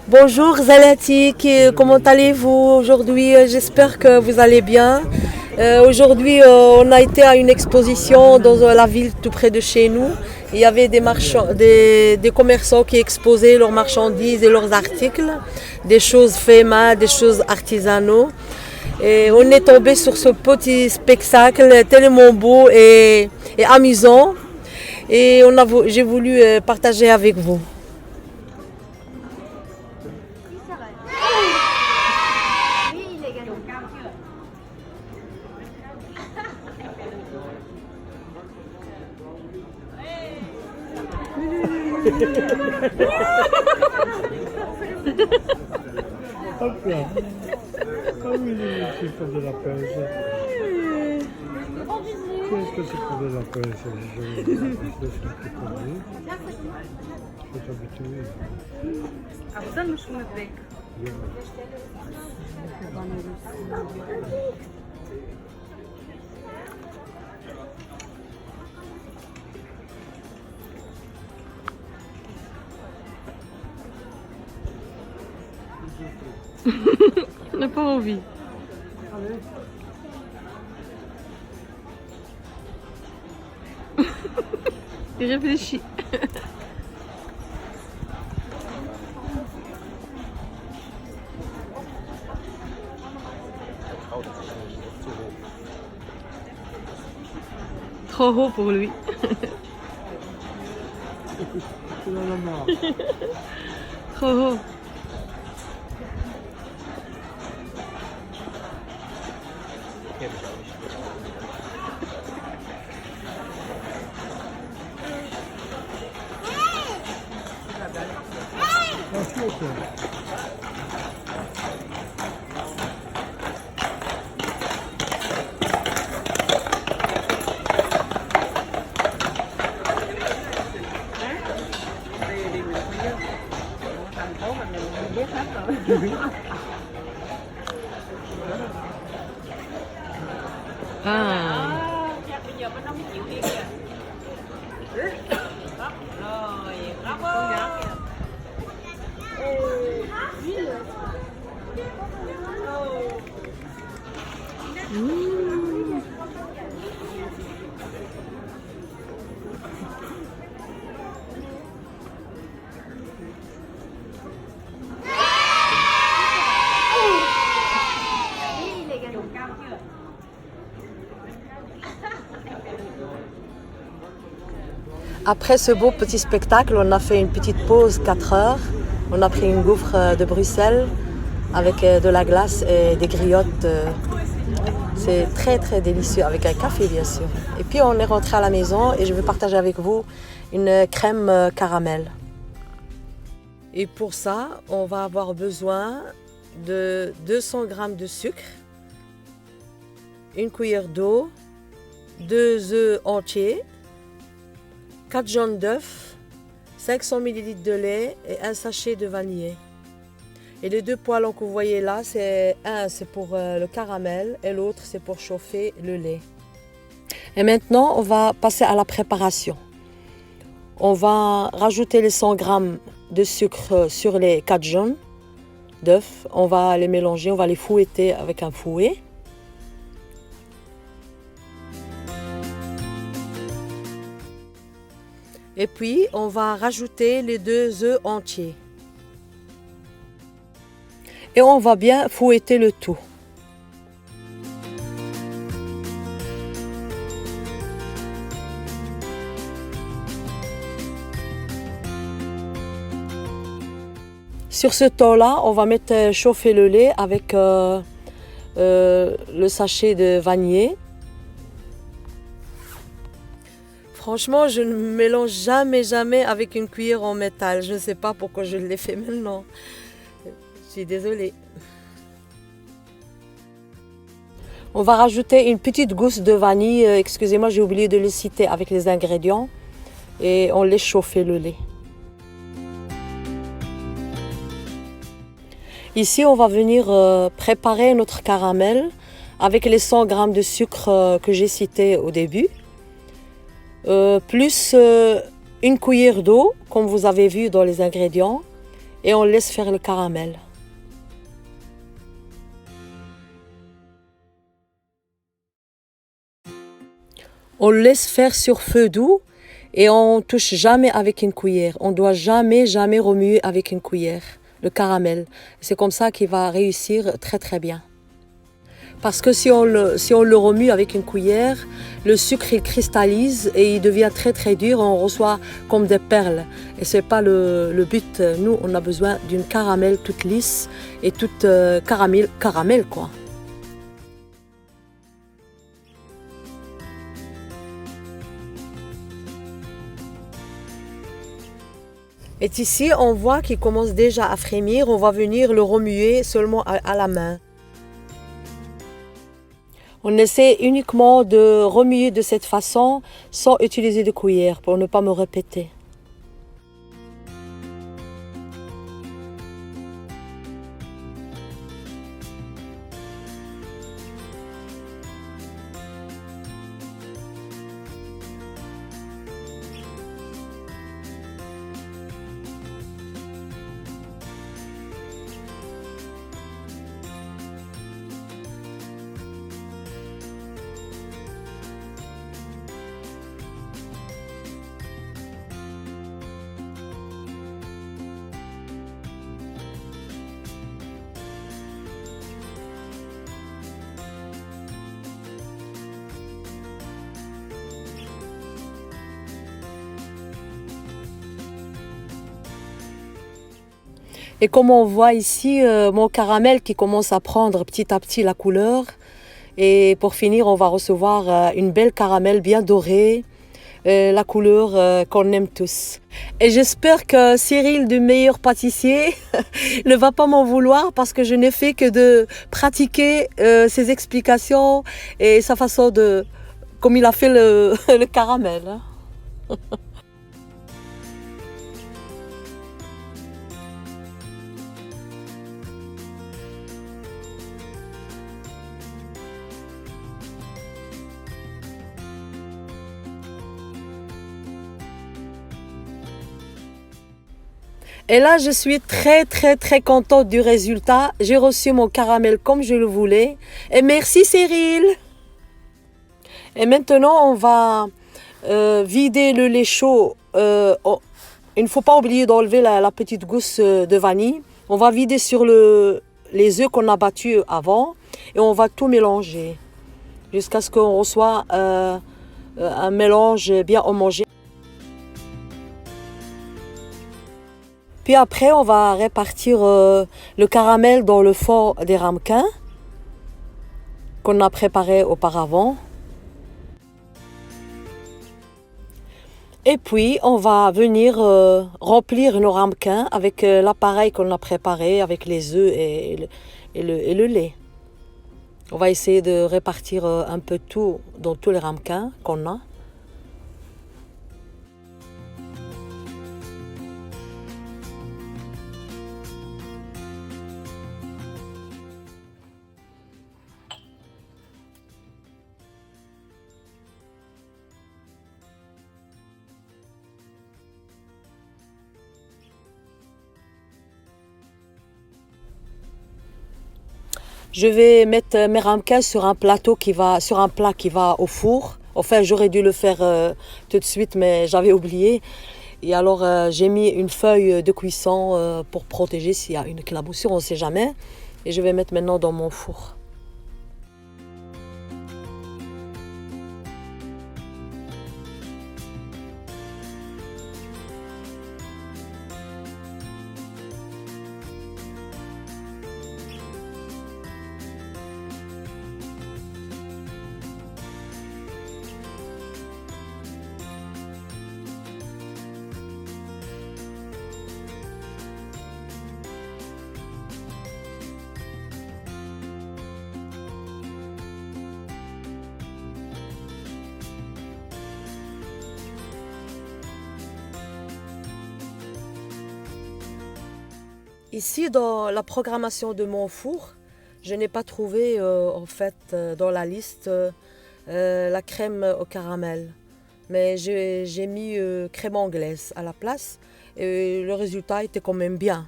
Bonjour Zalati, comment allez-vous aujourd'hui? J'espère que vous allez bien. Aujourd'hui, on a été à une exposition dans la ville tout près de chez nous. Il y avait des commerçants qui exposaient leurs marchandises et leurs articles, des choses faites main, des choses artisanaux. Et on est tombé sur ce petit spectacle tellement beau et amusant. Et j'ai voulu partager avec vous. Hop là. Ah oui, c'est pour de la pêche. Qu'est-ce que c'est pour de la pêche? Je vais t'habituer. أفضل مش مدرك On n'a pas envie. Il réfléchit. Trop haut pour lui. Trop haut. Ah. Bây giờ bên đó mới chịu đi kìa. Rồi, bravo. Après ce beau petit spectacle, on a fait une petite pause 4 heures. On a pris une gaufre de Bruxelles avec de la glace et des griottes. C'est très très délicieux, avec un café bien sûr. Et puis on est rentré à la maison et je vais partager avec vous une crème caramel. Et pour ça, on va avoir besoin de 200 g de sucre, une cuillère d'eau, 2 œufs entiers, 4 jaunes d'œufs, 500 ml de lait et un sachet de vanille. Et les 2 poêlons que vous voyez là, c'est pour le caramel et l'autre c'est pour chauffer le lait. Et maintenant, on va passer à la préparation. On va rajouter les 100 g de sucre sur les 4 jaunes d'œufs. On va les mélanger, on va les fouetter avec un fouet. Et puis, on va rajouter les 2 œufs entiers. Et on va bien fouetter le tout. Sur ce temps-là, on va mettre chauffer le lait avec le sachet de vanille. Franchement, je ne mélange jamais avec une cuillère en métal. Je ne sais pas pourquoi je l'ai fait maintenant. Je suis désolée. On va rajouter une petite gousse de vanille. Excusez-moi, j'ai oublié de le citer avec les ingrédients. Et on laisse chauffer le lait. Ici, on va venir préparer notre caramel avec les 100 g de sucre que j'ai cité au début. Plus une cuillère d'eau, comme vous avez vu dans les ingrédients, et on laisse faire le caramel. On le laisse faire sur feu doux et on touche jamais avec une cuillère. On doit jamais remuer avec une cuillère le caramel. C'est comme ça qu'il va réussir très très bien. Parce que si on le remue avec une cuillère, le sucre il cristallise et il devient très très dur. On reçoit comme des perles. Et c'est pas le but. Nous, on a besoin d'une caramel toute lisse et toute caramel quoi. Et ici, on voit qu'il commence déjà à frémir. On va venir le remuer seulement à la main. On essaie uniquement de remuer de cette façon sans utiliser de cuillère pour ne pas me répéter. Et comme on voit ici, mon caramel qui commence à prendre petit à petit la couleur. Et pour finir, on va recevoir une belle caramel bien dorée, la couleur qu'on aime tous. Et j'espère que Cyril du meilleur pâtissier ne va pas m'en vouloir parce que je n'ai fait que de pratiquer ses explications et sa façon de... comme il a fait le caramel. Et là, je suis très contente du résultat. J'ai reçu mon caramel comme je le voulais. Et merci Cyril. Et maintenant, on va vider le lait chaud. Il ne faut pas oublier d'enlever la petite gousse de vanille. On va vider sur les œufs qu'on a battus avant. Et on va tout mélanger jusqu'à ce qu'on reçoive un mélange bien homogène. Puis après, on va répartir le caramel dans le fond des ramequins qu'on a préparé auparavant. Et puis, on va venir remplir nos ramequins avec l'appareil qu'on a préparé, avec les œufs et le lait. On va essayer de répartir un peu tout dans tous les ramequins qu'on a. Je vais mettre mes ramequins sur un plat qui va au four. Enfin, j'aurais dû le faire tout de suite, mais j'avais oublié. Et alors, j'ai mis une feuille de cuisson pour protéger s'il y a une éclaboussure, on ne sait jamais. Et je vais mettre maintenant dans mon four. Ici, dans la programmation de mon four, je n'ai pas trouvé dans la liste la crème au caramel. Mais j'ai mis crème anglaise à la place et le résultat était quand même bien.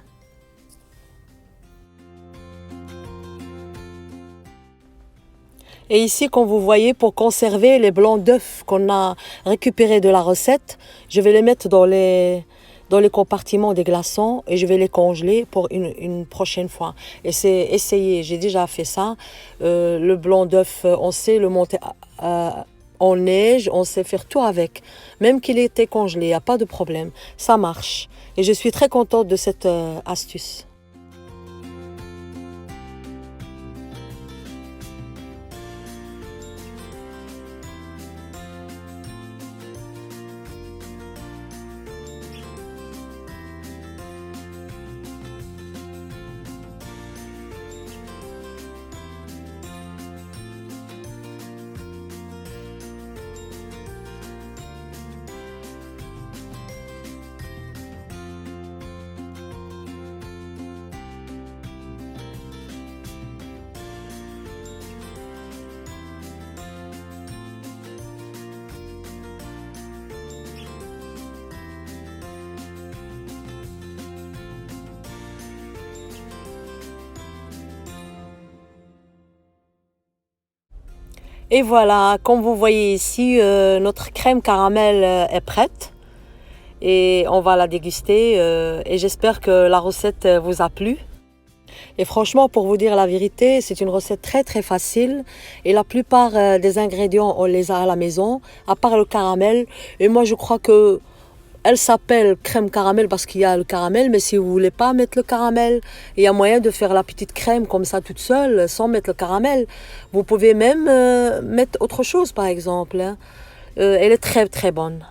Et ici, comme vous voyez, pour conserver les blancs d'œufs qu'on a récupérés de la recette, je vais les mettre dans les compartiments des glaçons et je vais les congeler pour une prochaine fois. Et c'est essayé, j'ai déjà fait ça. Le blanc d'œuf, on sait le monter en neige, on sait faire tout avec. Même qu'il était congelé, il n'y a pas de problème. Ça marche. Et je suis très contente de cette astuce. Et voilà, comme vous voyez ici, notre crème caramel est prête. Et on va la déguster. Et j'espère que la recette vous a plu. Et franchement, pour vous dire la vérité, c'est une recette très très facile. Et la plupart des ingrédients, on les a à la maison, à part le caramel. Et moi, je crois que elle s'appelle crème caramel parce qu'il y a le caramel, mais si vous voulez pas mettre le caramel, il y a moyen de faire la petite crème comme ça toute seule, sans mettre le caramel. Vous pouvez même mettre autre chose, par exemple. Elle est très très bonne.